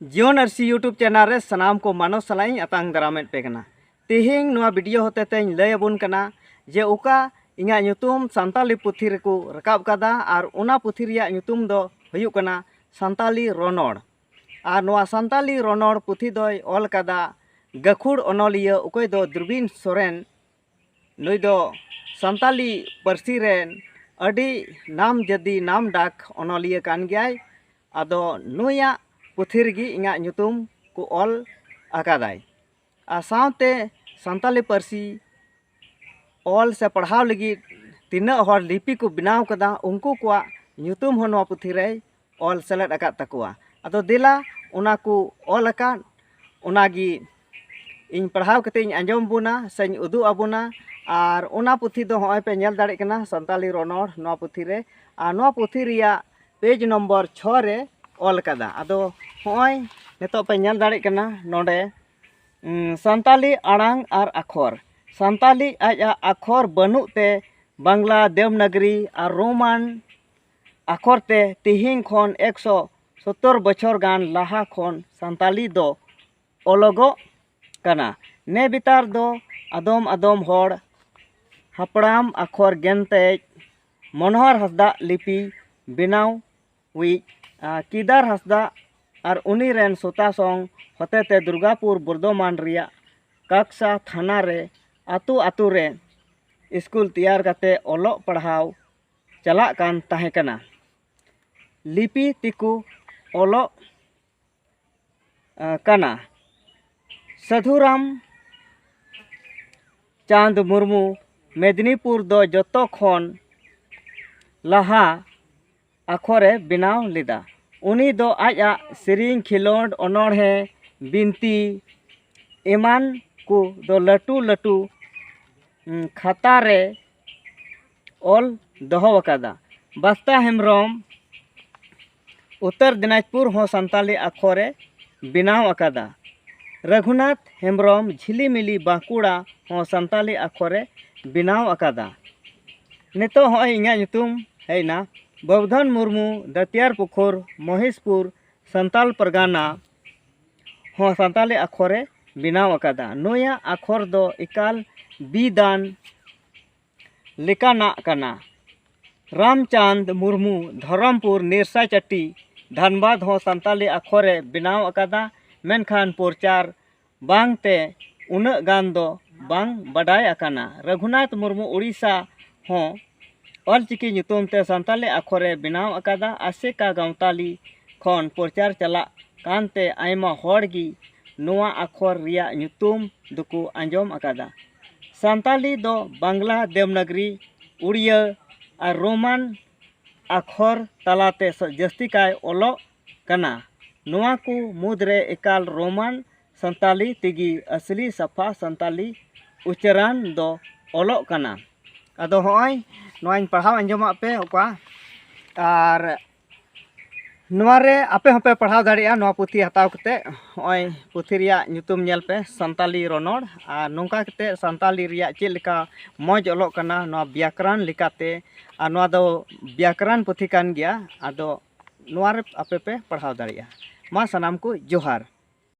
जीवन RC YouTube channel रे सनाम को मानव सलाई अतांग दरामेट पे कना तेहिंग नुआ वीडियो होते ते लय अबुन कना जे उका इंगा ᱧᱩᱛᱩᱢ संताली पुथी रेको रकाब कदा और उना पुथी रिया ᱧᱩᱛᱩᱢ दो हुयुक कना संताली रोनोड़ और नुआ संताली रोनोड़ पुथी दोय ऑल कदा गखुड़ ओनोलिया उकोय दो दुर्बिन सोरेन नुई दो संताली पारसी रेन अडी नाम जदी नाम डाक ओनोलिया कान गयाय आदो नुया पुथी रेगी इंगा ᱧᱩᱛᱩᱢ को ऑल अकादाय आ सावते संताली पारसी ऑल से पढ़ाव लगी तीना हर लिपि को बनाव कदा उनको को ᱧᱩᱛᱩᱢ हो नवा पुथी रे ऑल सेलेद अकात तकुआ अदो दिला उना को ऑल अका उनागी इन पढ़ाव कते इन अंजम बुना सेñ उदु अबुना और उना पुथी दो होय पे नेल दाड़े कना संताली रोनोड़ नवा पुथी रे आ नवा पुथी रिया पेज नंबर 6 रे ऑल कदा अदो होय नेतो पे नेल दाड़े कना नोडे संताली आड़ांग और अखर संताली आज अखर बनुते बांग्ला देवनागरी और रोमान अखर ते तिहिंग खन 170 बछर गान लाहा खन संताली दो ओलोगो कना ने बितार दो आदम आदम होड़ हपड़ाम अखर गेनते मनोहर हसदा लिपि बिनाव हुई किदार हसदा और उनी रेन सोता सोंग होते दुर्गापुर बर्धमान रिया कक्सा थाना रे आतु आतु रे स्कूल तैयार करते ओलो पढ़ाव चला कान ताहे कना लिपि तिकु ओलो कना साधुराम चांद मुर्मू मेदिनीपुर दो जतो खन लहा अखरे बिनाव लिदा उनी दो आजा सिरिंग खिलोड ओनोड़े बिनती एमान को दो लटू लटू खाता रे ऑल दोहो वकादा बस्ता हेमब्रम उत्तर दिनाजपुर हो संताली अखरे बिनाव अकादा रघुनाथ हेमब्रम झिलीमिली बांकुड़ा हो संताली अखरे बिनाव अकादा नितो हो इंगा ᱧᱩᱛᱩᱢ हेना बौधन मुर्मू दतियार पुखुर महिषपुर संताल परगाना हो संताली अखरे बिनाव अकादा नोया अखर दो इकाल बीदान लिकाना कना रामचंद मुर्मू धरमपुर निरसा चट्टी धनबाद हो संताली अखरे बिनाव अकादा मेनखान प्रचार बांगते उना गान दो बांग बडाय अकाना रघुनाथ मुर्मू उड़ीसा हो ऑलचिकी ᱧᱩᱛᱩᱢ ते संताली अखरे बिनाव अकादा आसेका गांवताली खन प्रचार चला कानते आयमा होड़गी नोआ अखर रिया ᱧᱩᱛᱩᱢ दुकु अंजम अकादा संताली दो बांग्ला देवनागरी उड़िया और रोमान अखर तलाते जस्ती काय ओलो कना नोआ को मुद्रे एकाल रोमान संताली तिगी असली सफा संताली उच्चारण दो ओलो कना अदो होय नोआइन पढ़ाव अंजमा पे ओका और नोआरे आपे होपे पढ़ाव दाड़िया नोआ पुथी हताव कते होय पुथी रिया ᱧᱩᱛᱩᱢ नेल पे संताली रोनोड़ और नोंका कते संताली रिया चेलेका मौज ओलो कना नोआ व्याकरण लिकाते और नोआ दो व्याकरण पुथी कान गया आदो नोआरे आपे पे पढ़ाव दाड़िया मा सनाम को जोहार।